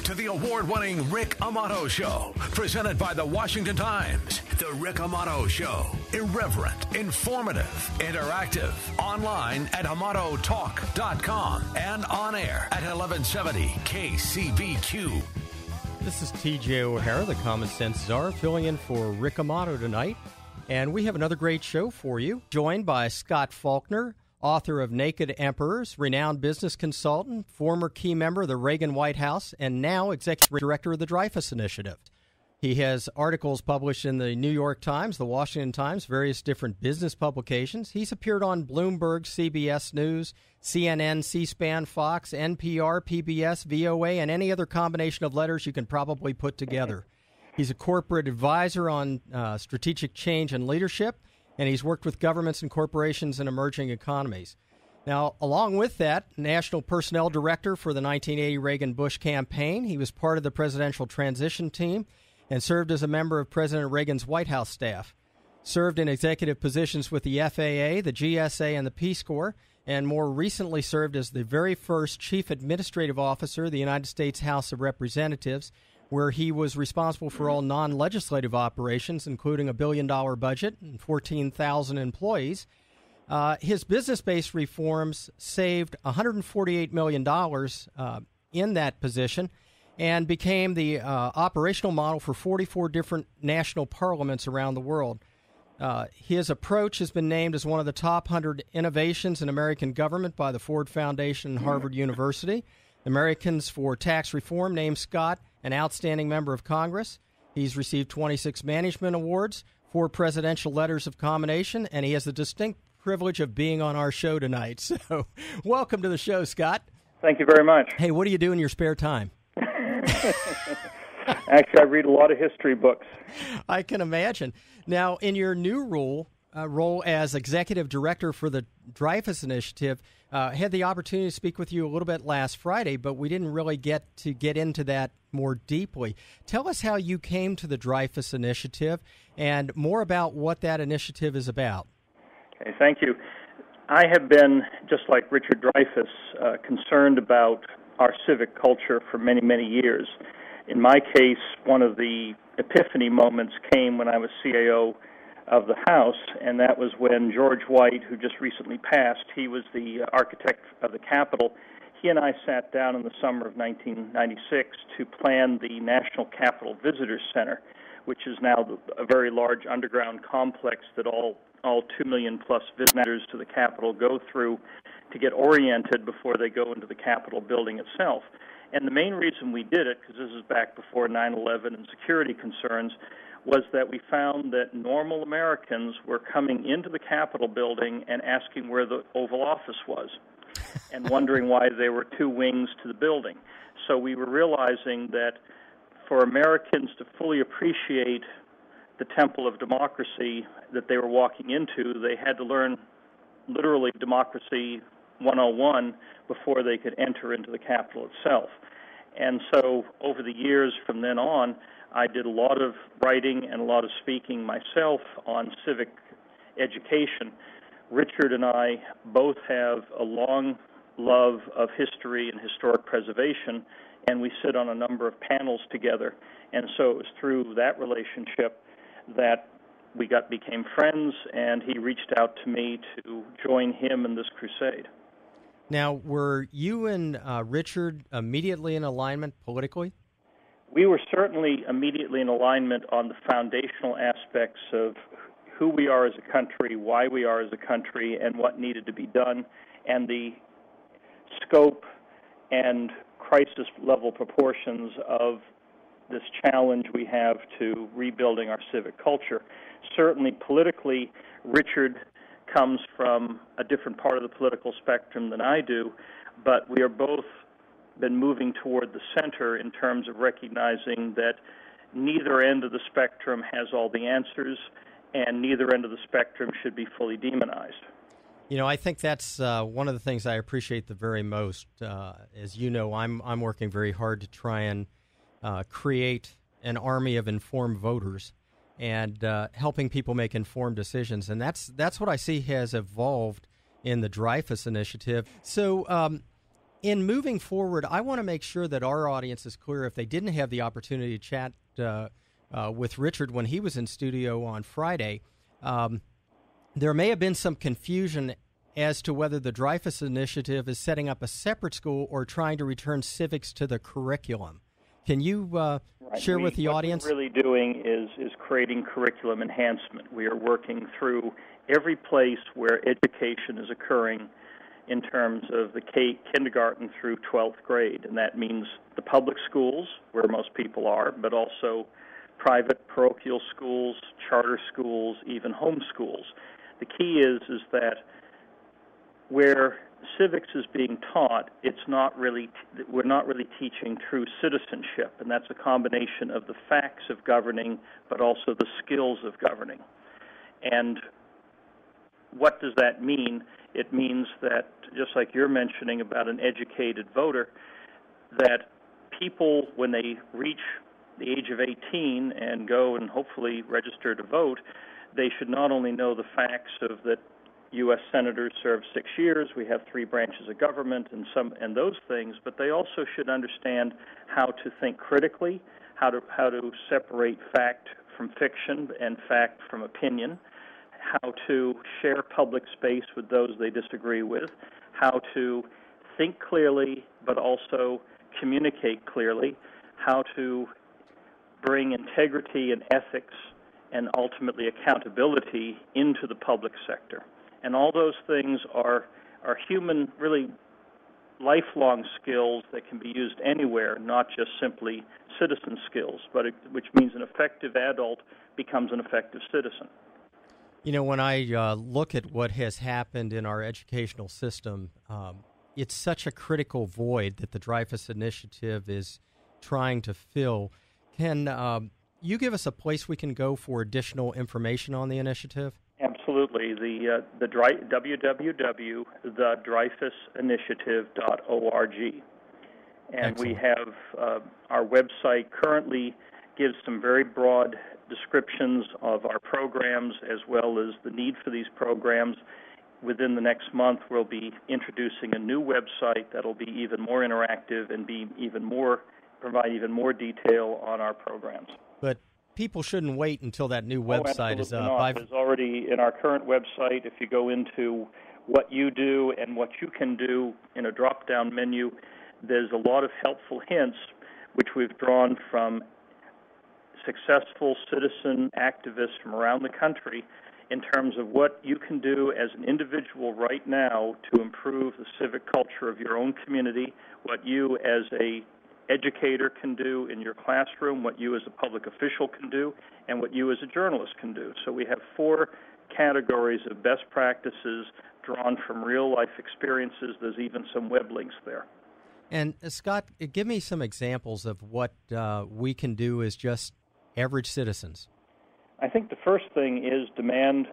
to the award-winning Rick Amato Show, presented by the Washington Times. The Rick Amato Show. Irreverent, informative, interactive. Online at AmatoTalk.com and on air at 1170 KCBQ. This is TJ O'Hara, the Common Sense Czar, filling in for Rick Amato tonight. And we have another great show for you, joined by Scot Faulkner, author of Naked Emperors, renowned business consultant, former key member of the Reagan White House, and now executive director of the Dreyfuss Initiative. He has articles published in the New York Times, the Washington Times, various different business publications. He's appeared on Bloomberg, CBS News, CNN, C-SPAN, Fox, NPR, PBS, VOA, and any other combination of letters you can probably put together. He's a corporate advisor on strategic change and leadership, and he's worked with governments and corporations in emerging economies. Now, along with that, National Personnel Director for the 1980 Reagan-Bush campaign. He was part of the presidential transition team and served as a member of President Reagan's White House staff. Served in executive positions with the FAA, the GSA, and the Peace Corps, and more recently served as the very first Chief Administrative Officer of the United States House of Representatives, where he was responsible for all non-legislative operations, including a $1 billion budget and 14,000 employees. His business-based reforms saved $148 million in that position and became the operational model for 44 different national parliaments around the world. His approach has been named as one of the top 100 innovations in American government by the Ford Foundation and Harvard University. Americans for Tax Reform named Scot an outstanding member of Congress. He's received 26 management awards, 4 presidential letters of commendation, and he has the distinct privilege of being on our show tonight. So welcome to the show, Scot. Thank you very much. Hey, what do you do in your spare time? Actually, I read a lot of history books. I can imagine. Now, in your new role as executive director for the Dreyfuss Initiative, I had the opportunity to speak with you a little bit last Friday, but we didn't really get into that more deeply. Tell us how you came to the Dreyfuss Initiative and more about what that initiative is about. Okay, thank you. I have been, just like Richard Dreyfuss, concerned about our civic culture for many, many years. In my case, one of the epiphany moments came when I was CAO of the House, and that was when George White, who just recently passed, he was the architect of the Capitol. He and I sat down in the summer of 1996 to plan the National Capitol Visitors Center, which is now a very large underground complex that all 2 million plus visitors to the Capitol go through to get oriented before they go into the Capitol building itself. And the main reason we did it, because this is back before 9/11 and security concerns, was that we found that normal Americans were coming into the Capitol building and asking where the Oval Office was and wondering why there were 2 wings to the building. So we were realizing that for Americans to fully appreciate the temple of democracy that they were walking into, they had to learn literally democracy 101 before they could enter into the Capitol itself. And so over the years from then on, I did a lot of writing and a lot of speaking myself on civic education. Richard and I both have a long love of history and historic preservation, and we sit on a number of panels together. And so it was through that relationship that we became friends, and he reached out to me to join him in this crusade. Now, were you and Richard immediately in alignment politically? We were certainly immediately in alignment on the foundational aspects of who we are as a country, why we are as a country, and what needed to be done, and the scope and crisis-level proportions of this challenge we have to rebuilding our civic culture. Certainly politically, Richard comes from a different part of the political spectrum than I do, but we are both been moving toward the center in terms of recognizing that neither end of the spectrum has all the answers, and neither end of the spectrum should be fully demonized. You know, I think that's one of the things I appreciate the very most. As you know, I'm working very hard to try and create an army of informed voters and helping people make informed decisions. And that's what I see has evolved in the Dreyfuss Initiative. So In moving forward, I want to make sure that our audience is clear. If they didn't have the opportunity to chat with Richard when he was in studio on Friday, there may have been some confusion as to whether the Dreyfuss Initiative is setting up a separate school or trying to return civics to the curriculum. Can you share with the audience? What we're really doing is creating curriculum enhancement. We are working through every place where education is occurring in terms of the kindergarten through 12th grade, and that means the public schools, where most people are, but also private parochial schools, charter schools, even home schools. The key is that where civics is being taught, we're not really teaching true citizenship, and that's a combination of the facts of governing, but also the skills of governing. And what does that mean? It means that, just like you're mentioning about an educated voter, that people, when they reach the age of 18 and go and hopefully register to vote, they should not only know the facts of that U.S. senators serve 6 years, we have 3 branches of government and those things, but they also should understand how to think critically, how to separate fact from fiction and fact from opinion, how to share public space with those they disagree with, how to think clearly but also communicate clearly, how to bring integrity and ethics and ultimately accountability into the public sector. And all those things are human, really lifelong skills that can be used anywhere, not just simply citizen skills, but which means an effective adult becomes an effective citizen. You know, when I look at what has happened in our educational system, it's such a critical void that the Dreyfuss Initiative is trying to fill. Can you give us a place we can go for additional information on the initiative? Absolutely. The www.thedreyfussinitiative.org. And Excellent. we have our website currently gives some very broad descriptions of our programs as well as the need for these programs. Within the next month, we'll be introducing a new website that'll be even more interactive and provide even more detail on our programs. But people shouldn't wait until that new website is up. It's already in our current website. If you go into what you do and what you can do in a drop-down menu, there's a lot of helpful hints which we've drawn from successful citizen activists from around the country in terms of what you can do as an individual right now to improve the civic culture of your own community, what you as a educator can do in your classroom, what you as a public official can do, and what you as a journalist can do. So we have 4 categories of best practices drawn from real-life experiences. There's even some web links there. And, Scott, give me some examples of what we can do as just average citizens. I think the first thing is demand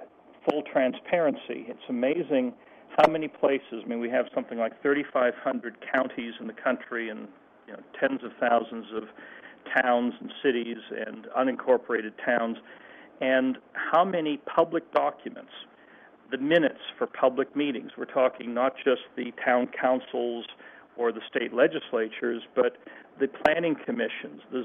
full transparency. It's amazing how many places, we have something like 3,500 counties in the country and tens of thousands of towns and cities and unincorporated towns, and how many public documents, the minutes for public meetings, we're talking not just the town councils or the state legislatures, but the planning commissions, the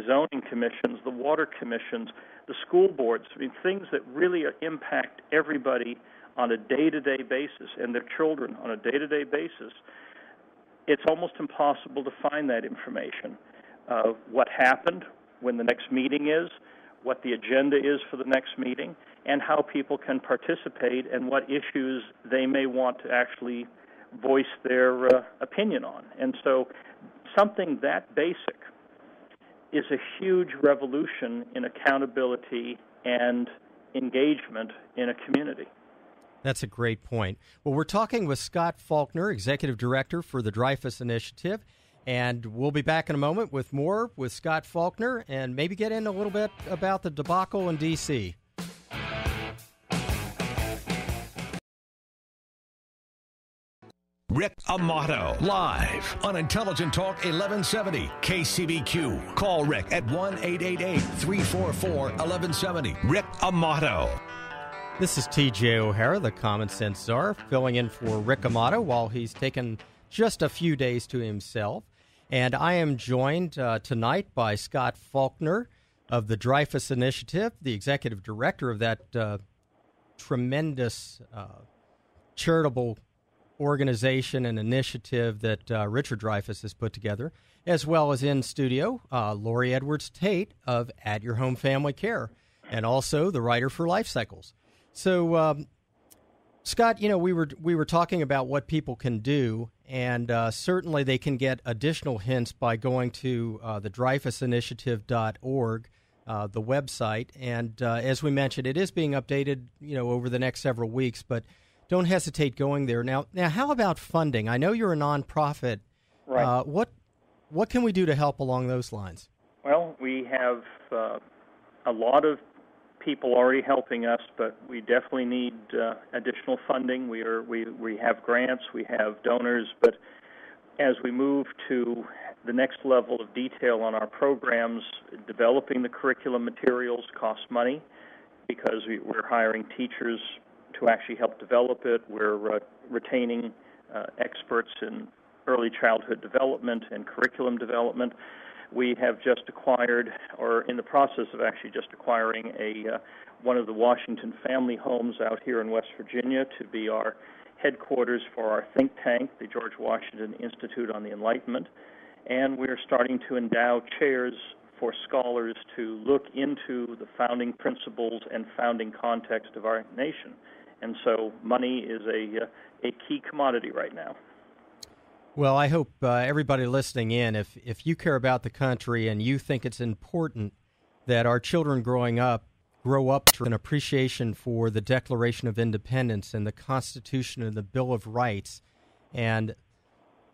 zoning commissions, the water commissions, the school boards, things that really impact everybody on a day-to-day basis and their children on a day-to-day basis. It's almost impossible to find that information. What happened, when the next meeting is, what the agenda is for the next meeting, and how people can participate and what issues they may want to actually voice their opinion on. And so something that basic is a huge revolution in accountability and engagement in a community. That's a great point. Well, we're talking with Scot Faulkner, Executive Director for the Dreyfuss Initiative, and we'll be back in a moment with more with Scot Faulkner and maybe get in a little bit about the debacle in D.C. Rick Amato, live on Intelligent Talk 1170 KCBQ. Call Rick at 1-888-344-1170. Rick Amato. This is T.J. O'Hara, the Common Sense Czar, filling in for Rick Amato while he's taking just a few days to himself. And I am joined tonight by Scot Faulkner of the Dreyfuss Initiative, the executive director of that tremendous charitable organization and initiative that Richard Dreyfuss has put together, as well as in studio, Lori Edwards-Tate of At Your Home Family Care, and also the writer for Life Cycles. So, Scott, you know, we were talking about what people can do, and certainly they can get additional hints by going to the DreyfussInitiative.org, the website. And as we mentioned, it is being updated, you know, over the next several weeks, but don't hesitate going there. Now, how about funding? I know you're a nonprofit. Right. What can we do to help along those lines? Well, we have a lot of people already helping us, but we definitely need additional funding. We have grants, we have donors, but as we move to the next level of detail on our programs, developing the curriculum materials costs money because we're hiring teachers to actually help develop it. We're retaining experts in early childhood development and curriculum development. We have just acquired, or in the process of actually just acquiring, one of the Washington family homes out here in West Virginia to be our headquarters for our think tank, the George Washington Institute on the Enlightenment. And we're starting to endow chairs for scholars to look into the founding principles and founding context of our nation. And so money is a key commodity right now. Well, I hope everybody listening in, if you care about the country and you think it's important that our children grow up with an appreciation for the Declaration of Independence and the Constitution and the Bill of Rights and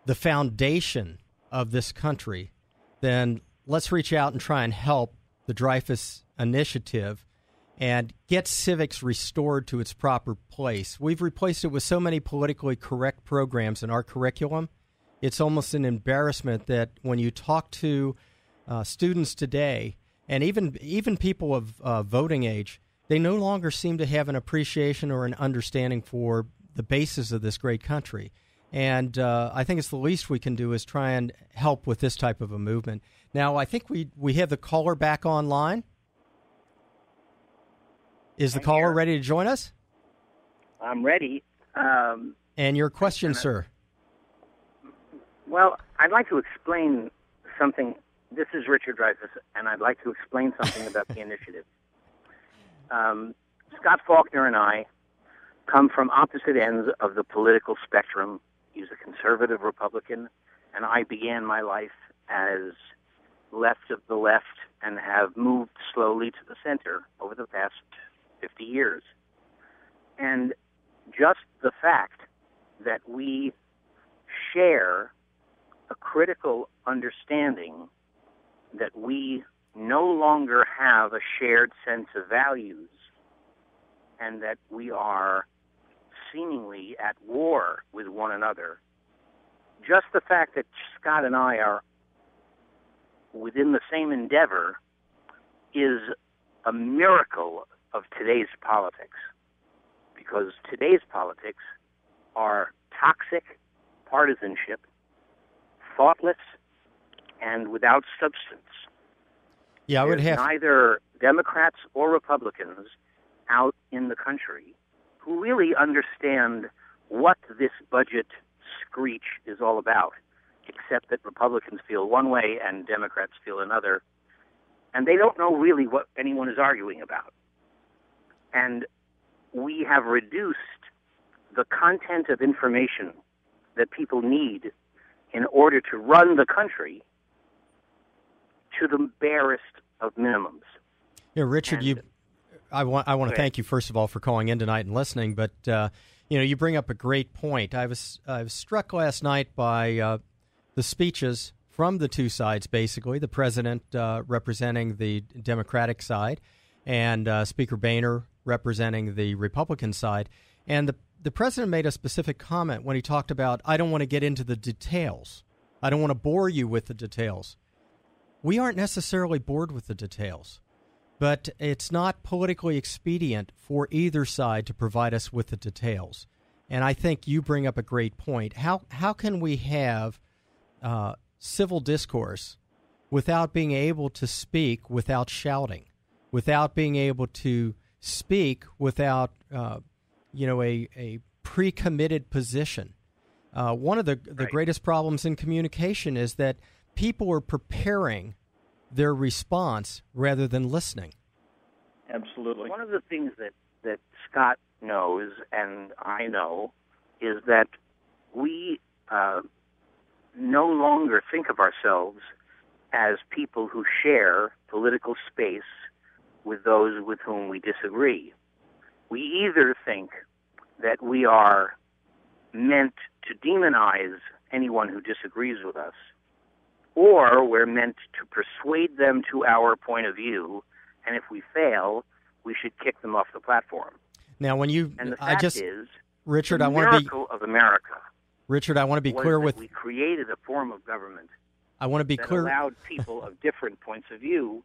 the foundation of this country, then let's reach out and try and help the Dreyfuss Initiative and get civics restored to its proper place. We've replaced it with so many politically correct programs in our curriculum. It's almost an embarrassment that when you talk to students today, and even people of voting age, they no longer seem to have an appreciation or an understanding for the basis of this great country. And I think it's the least we can do is try and help with this type of a movement. Now, I think we have the caller back online. Is the caller ready to join us? I'm ready. And your question, sir? Well, I'd like to explain something. This is Richard Dreyfuss, and I'd like to explain something about the initiative. Scot Faulkner and I come from opposite ends of the political spectrum. He's a conservative Republican, and I began my life as left of the left and have moved slowly to the center over the past 50 years. And just the fact that we share a critical understanding that we no longer have a shared sense of values and that we are seemingly at war with one another, just the fact that Scott and I are within the same endeavor is a miracle of today's politics, because today's politics are toxic partisanship, thoughtless, and without substance. Yeah, I would have neither Democrats or Republicans out in the country who really understand what this budget screech is all about, except that Republicans feel one way and Democrats feel another, and they don't know really what anyone is arguing about. And we have reduced the content of information that people need in order to run the country to the barest of minimums. Yeah, Richard, I want to thank you first of all for calling in tonight and listening. But you bring up a great point. I was struck last night by the speeches from the two sides. Basically, the president representing the Democratic side, and Speaker Boehner representing the Republican side. And the president made a specific comment when he talked about, I don't want to get into the details. I don't want to bore you with the details. We aren't necessarily bored with the details, but it's not politically expedient for either side to provide us with the details. And I think you bring up a great point. How can we have civil discourse without being able to speak without shouting, without being able to speak without a pre-committed position? One of the greatest problems in communication is that people are preparing their response rather than listening. Absolutely. One of the things that Scott knows and I know is that we no longer think of ourselves as people who share political space with those with whom we disagree. We either think that we are meant to demonize anyone who disagrees with us, or we're meant to persuade them to our point of view, and if we fail, we should kick them off the platform. Now, when you, and the fact is, Richard, the miracle of America. Richard, I want to be clear with. We created a form of government. I want to be clear. Allowed people of different points of view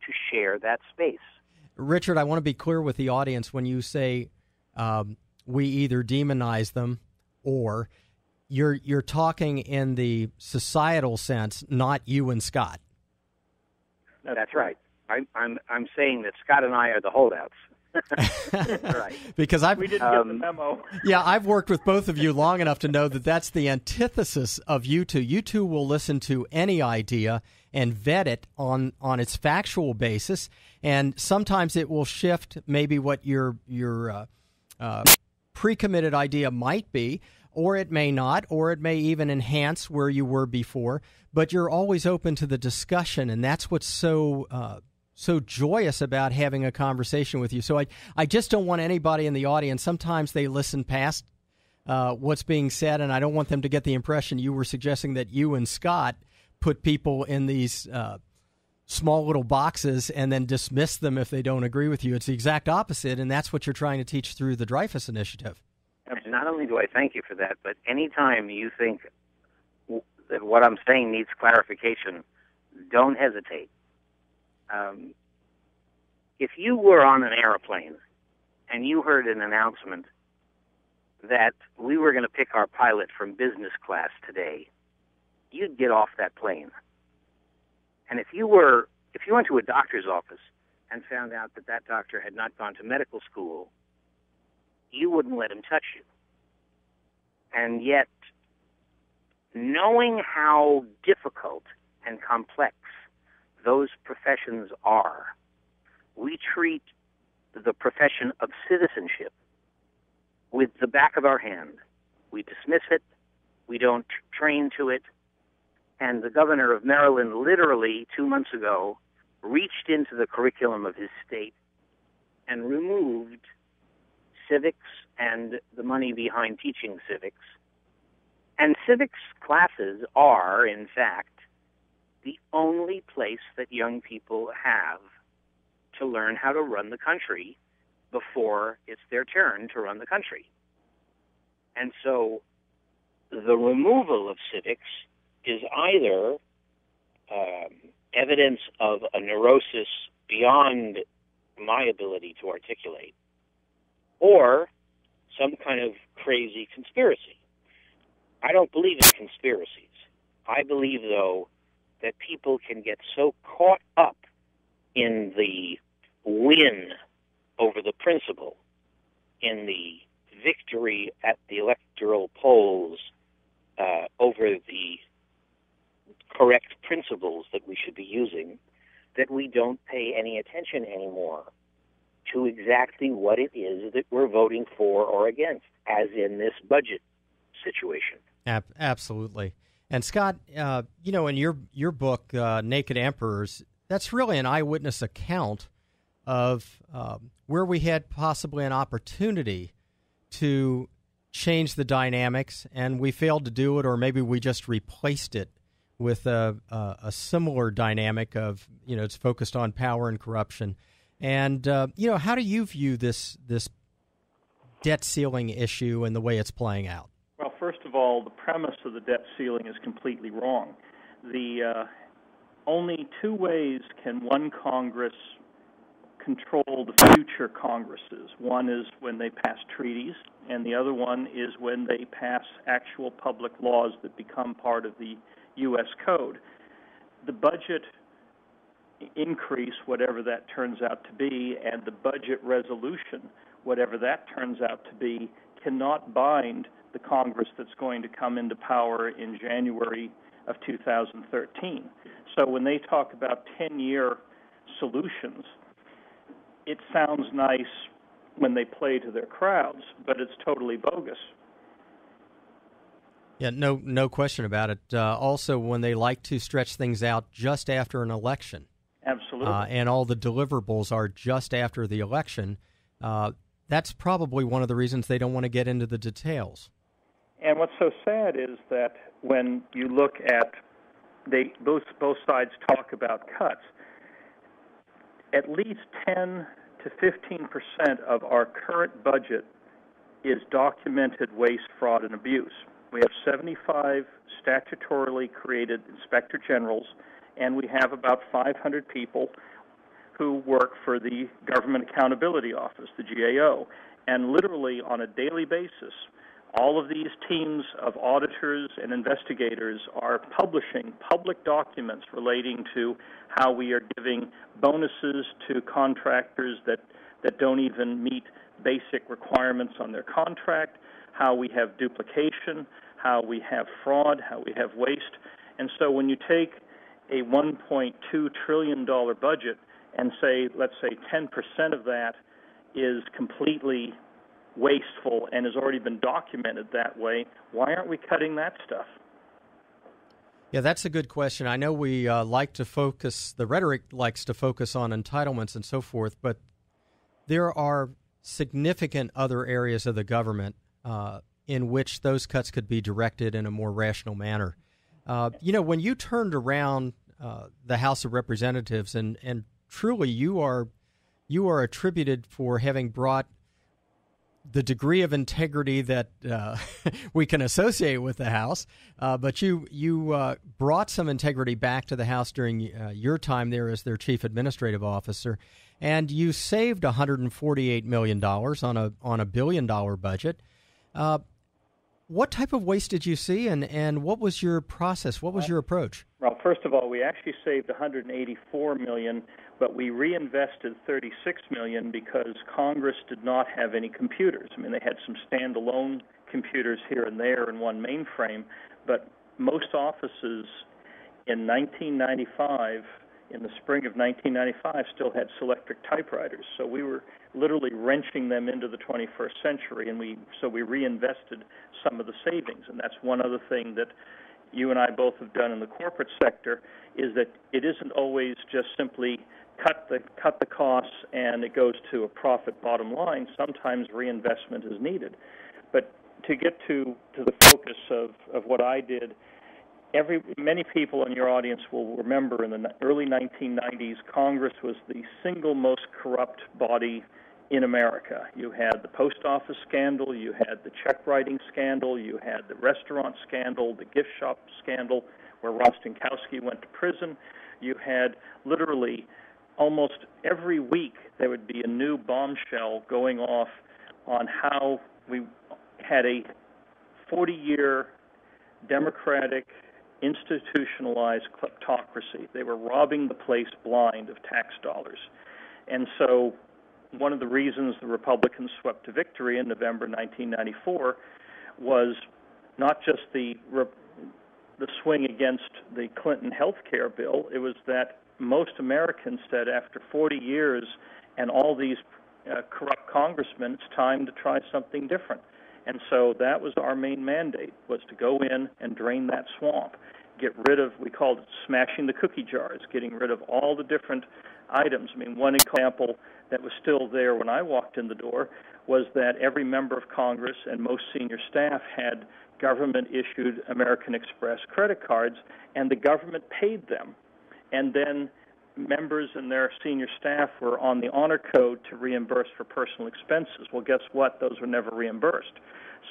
to share that space. Richard, I want to be clear with the audience when you say we either demonize them or you're talking in the societal sense, not you and Scott. That's right. I'm saying that Scott and I are the holdouts. Right. Because we didn't get the memo. Yeah, I've worked with both of you long enough to know that that's the antithesis of you two. You two will listen to any idea and vet it on its factual basis, and sometimes it will shift maybe what your pre-committed idea might be, or it may not, or it may even enhance where you were before. But you're always open to the discussion, and that's what's so joyous about having a conversation with you. So I just don't want anybody in the audience, sometimes they listen past what's being said, and I don't want them to get the impression you were suggesting that you and Scott put people in these small little boxes and then dismiss them if they don't agree with you. It's the exact opposite, and that's what you're trying to teach through the Dreyfuss Initiative. And not only do I thank you for that, but anytime you think that what I'm saying needs clarification, don't hesitate. If you were on an airplane and you heard an announcement that we were going to pick our pilot from business class today, you'd get off that plane. And if you went to a doctor's office and found out that doctor had not gone to medical school, you wouldn't let him touch you. And yet, knowing how difficult and complex those professions are, we treat the profession of citizenship with the back of our hand. We dismiss it. We don't train to it. And the governor of Maryland literally 2 months ago reached into the curriculum of his state and removed civics and the money behind teaching civics. And civics classes are, in fact, the only place that young people have to learn how to run the country before it's their turn to run the country. And so the removal of civics is either evidence of a neurosis beyond my ability to articulate, or some kind of crazy conspiracy. I don't believe in conspiracies. I believe, though, that people can get so caught up in the win over the principle, in the victory at the electoral polls over the correct principles that we should be using, that we don't pay any attention anymore to exactly what it is that we're voting for or against, as in this budget situation. Absolutely. And Scott, in your book, Naked Emperors, that's really an eyewitness account of where we had possibly an opportunity to change the dynamics, and we failed to do it, or maybe we just replaced it with a similar dynamic of, it's focused on power and corruption. And, how do you view this debt ceiling issue and the way it's playing out? Well, first of all, the premise of the debt ceiling is completely wrong. Only two ways can one Congress control the future Congresses. One is when they pass treaties, and the other one is when they pass actual public laws that become part of the U.S. Code. The budget increase, whatever that turns out to be, and the budget resolution, whatever that turns out to be, cannot bind the Congress that's going to come into power in January of 2013. So when they talk about 10-year solutions, it sounds nice when they play to their crowds, but it's totally bogus. Yeah, no question about it. Also, when they like to stretch things out just after an election. Absolutely. And all the deliverables are just after the election, that's probably one of the reasons they don't want to get into the details. And what's so sad is that when you look at, both sides talk about cuts, at least 10 to 15% of our current budget is documented waste, fraud, and abuse. We have 75 statutorily created inspector generals, and we have about 500 people who work for the Government Accountability Office, the GAO. And literally on a daily basis, all of these teams of auditors and investigators are publishing public documents relating to how we are giving bonuses to contractors that don't even meet basic requirements on their contract, how we have duplication, how we have fraud, how we have waste. And so when you take a $1.2 trillion budget and say, let's say 10% of that is completely wasteful and has already been documented that way, why aren't we cutting that stuff? Yeah, that's a good question. I know we like to focus, the rhetoric likes to focus on entitlements and so forth, but there are significant other areas of the government in which those cuts could be directed in a more rational manner. When you turned around the House of Representatives, and truly you are attributed for having brought the degree of integrity that we can associate with the House, but you brought some integrity back to the House during your time there as their chief administrative officer, and you saved $148 million on a $1 billion budget. What type of waste did you see, and what was your process? What was your approach? Well, first of all, we actually saved $184 million, but we reinvested $36 million because Congress did not have any computers. I mean, they had some standalone computers here and there and one mainframe, but most offices in 1995, in the spring of 1995, still had Selectric typewriters. So we were literally wrenching them into the 21st century, and we reinvested some of the savings. And that's one other thing that you and I both have done in the corporate sector, is that it isn't always just simply cut the costs and it goes to a profit bottom line. Sometimes reinvestment is needed. But to get to the focus of what I did, many people in your audience will remember in the early 1990s, Congress was the single most corrupt body in America. You had the post office scandal, you had the check writing scandal, you had the restaurant scandal, the gift shop scandal, where Rostenkowski went to prison. You had literally almost every week there would be a new bombshell going off on how we had a 40-year democratic institutionalized kleptocracy. They were robbing the place blind of tax dollars. And so one of the reasons the Republicans swept to victory in November 1994 was not just the swing against the Clinton health care bill. It was that most Americans said after 40 years and all these corrupt congressmen, it's time to try something different. And so that was our main mandate, was to go in and drain that swamp, get rid of, we called it smashing the cookie jars, getting rid of all the different items. I mean, one example that was still there when I walked in the door was that every member of Congress and most senior staff had government-issued American Express credit cards, and the government paid them. And then members and their senior staff were on the honor code to reimburse for personal expenses. Well, guess what? Those were never reimbursed.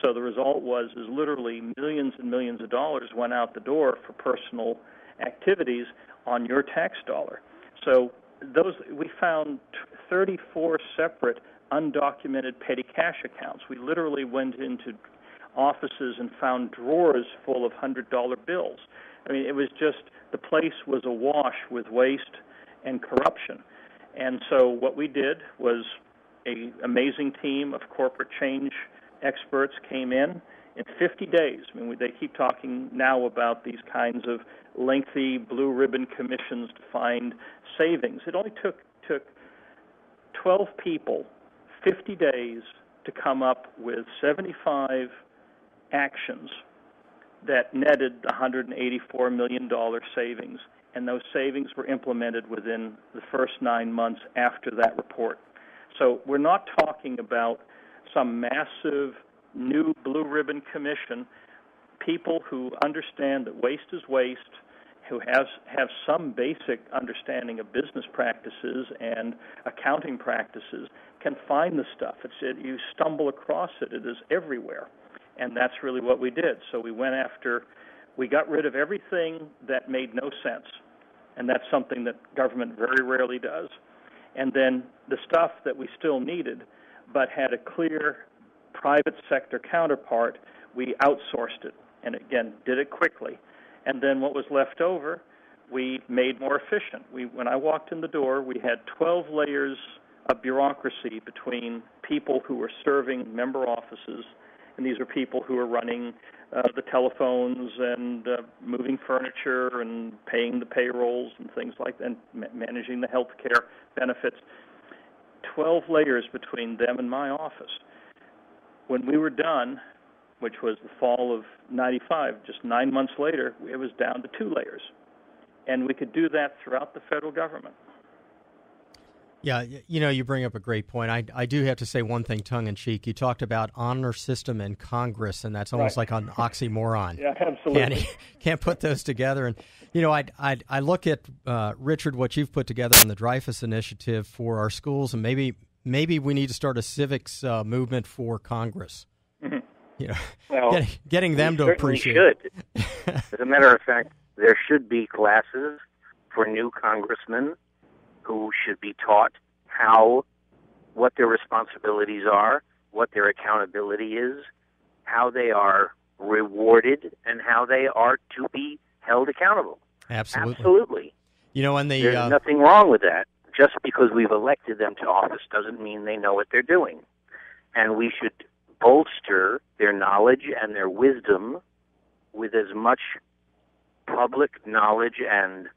So the result is literally millions and millions of dollars went out the door for personal activities on your tax dollar. So we found 34 separate undocumented petty cash accounts. We literally went into offices and found drawers full of $100 bills. I mean, it was just, the place was awash with waste and corruption. And so what we did was an amazing team of corporate change experts came in 50 days. I mean, they keep talking now about these kinds of lengthy blue ribbon commissions to find savings. It only took 12 people 50 days to come up with 75 actions that netted $184 million savings, and those savings were implemented within the first 9 months after that report. So we're not talking about some massive new blue ribbon commission. People who understand that waste is waste, who have some basic understanding of business practices and accounting practices, can find the stuff. You stumble across it. It is everywhere. And that's really what we did. So we got rid of everything that made no sense. And that's something that government very rarely does. And then the stuff that we still needed but had a clear private sector counterpart, we outsourced it. And again, did it quickly. And then what was left over, we made more efficient. When I walked in the door, we had 12 layers of bureaucracy between people who were serving member offices, and these are people who are running the telephones and moving furniture and paying the payrolls and things like that, and managing the health care benefits. 12 layers between them and my office. When we were done, which was the fall of 95, just 9 months later, it was down to 2 layers. And we could do that throughout the federal government. Yeah, you bring up a great point. I do have to say one thing tongue-in-cheek. You talked about honor system and Congress, and that's almost like an oxymoron. Yeah, absolutely. Can't put those together. And, I look at, Richard, what you've put together on the Dreyfuss Initiative for our schools, and maybe we need to start a civics movement for Congress. Well, getting them to appreciate it. As a matter of fact, there should be classes for new congressmen who should be taught what their responsibilities are, what their accountability is, how they are rewarded, and how they are to be held accountable. Absolutely. There's nothing wrong with that. Just because we've elected them to office doesn't mean they know what they're doing. And we should bolster their knowledge and their wisdom with as much public knowledge and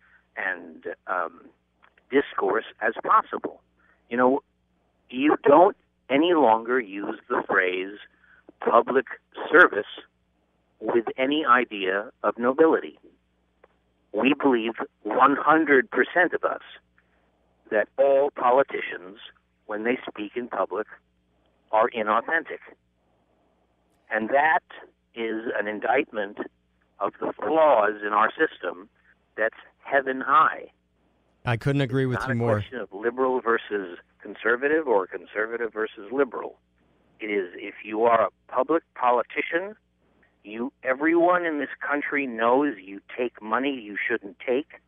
discourse as possible. You don't any longer use the phrase public service with any idea of nobility. We believe 100% of us that all politicians, when they speak in public, are inauthentic. And that is an indictment of the flaws in our system that's heaven high. I couldn't agree with you more. It's not a question of liberal versus conservative or conservative versus liberal. It is, if you are a public politician, everyone in this country knows you take money you shouldn't take.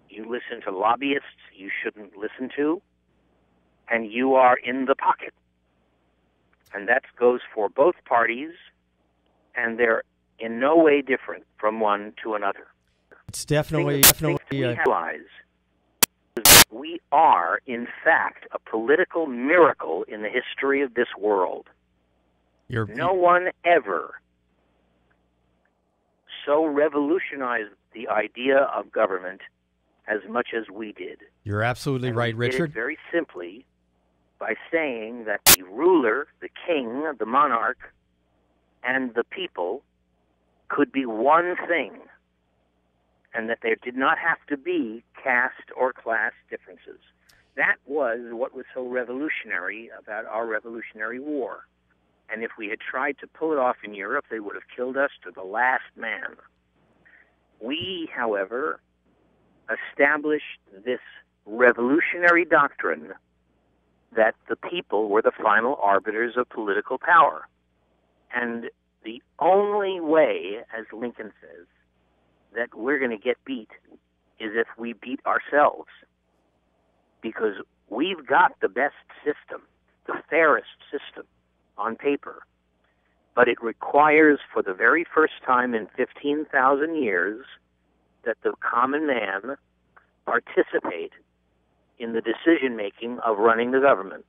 You listen to lobbyists you shouldn't listen to, and you are in the pocket. And that goes for both parties, and they're in no way different from one to another. It's definitely we are, in fact, a political miracle in the history of this world. No one ever so revolutionized the idea of government as much as we did. You're absolutely right, we did Richard. It very simply by saying that the ruler, the king, the monarch, and the people could be one thing, and that there did not have to be caste or class differences. That was what was so revolutionary about our Revolutionary War. And if we had tried to pull it off in Europe, they would have killed us to the last man. We, however, established this revolutionary doctrine that the people were the final arbiters of political power. And the only way, as Lincoln says, that we're going to get beat is if we beat ourselves. Because We've got the best system, the fairest system on paper, but it requires for the very first time in 15,000 years that the common man participate in the decision-making of running the government.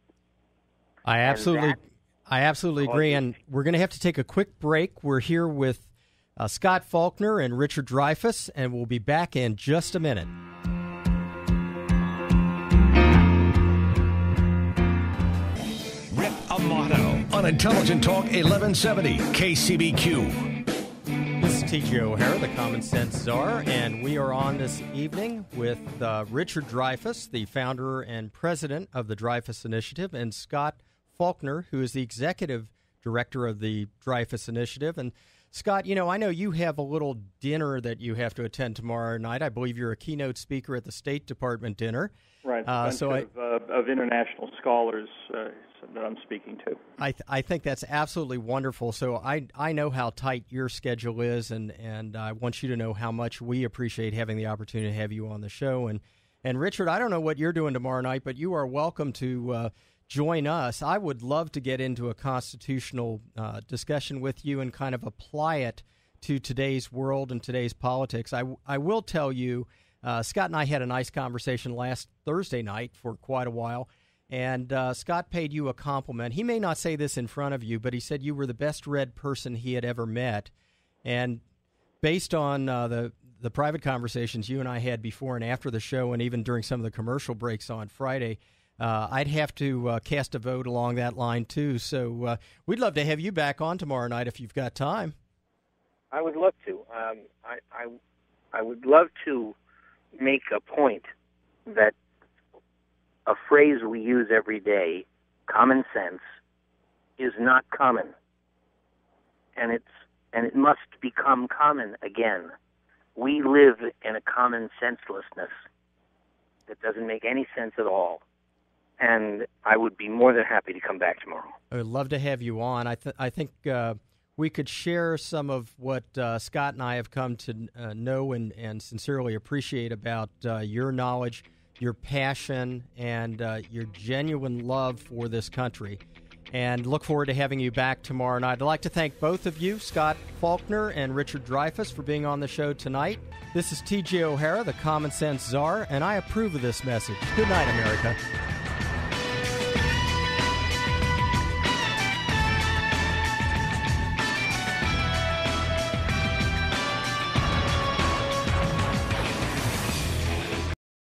I absolutely agree, and we're going to have to take a quick break. We're here with Scot Faulkner and Richard Dreyfuss, and we'll be back in just a minute. Rick Amato on Intelligent Talk 1170 KCBQ. This is T.J. O'Hara, the Common Sense Czar, and we are on this evening with Richard Dreyfuss, the founder and president of the Dreyfuss Initiative, and Scot Faulkner, who is the executive director of the Dreyfuss Initiative. And Scot, I know you have a little dinner that you have to attend tomorrow night. I believe you're a keynote speaker at the State Department dinner. Right, a bunch of international scholars that I'm speaking to. I think that's absolutely wonderful. So I know how tight your schedule is, and I want you to know how much we appreciate having the opportunity to have you on the show. And Richard, I don't know what you're doing tomorrow night, but you are welcome to join us. I would love to get into a constitutional discussion with you and kind of apply it to today's world and today's politics. I will tell you, Scot and I had a nice conversation last Thursday night for quite a while, and Scot paid you a compliment. He may not say this in front of you, but he said you were the best read person he had ever met. And based on the private conversations you and I had before and after the show, and even during some of the commercial breaks on Friday, I'd have to cast a vote along that line, too. So we'd love to have you back on tomorrow night if you've got time. I would love to. I would love to make a point that a phrase we use every day, common sense, is not common. And it must become common again. We live in a common senselessness that doesn't make any sense at all. And I would be more than happy to come back tomorrow. I would love to have you on. I think we could share some of what Scot and I have come to know and sincerely appreciate about your knowledge, your passion, and your genuine love for this country. And look forward to having you back tomorrow night. I'd like to thank both of you, Scot Faulkner and Richard Dreyfuss, for being on the show tonight. This is T.J. O'Hara, the Common Sense Czar, and I approve of this message. Good night, America.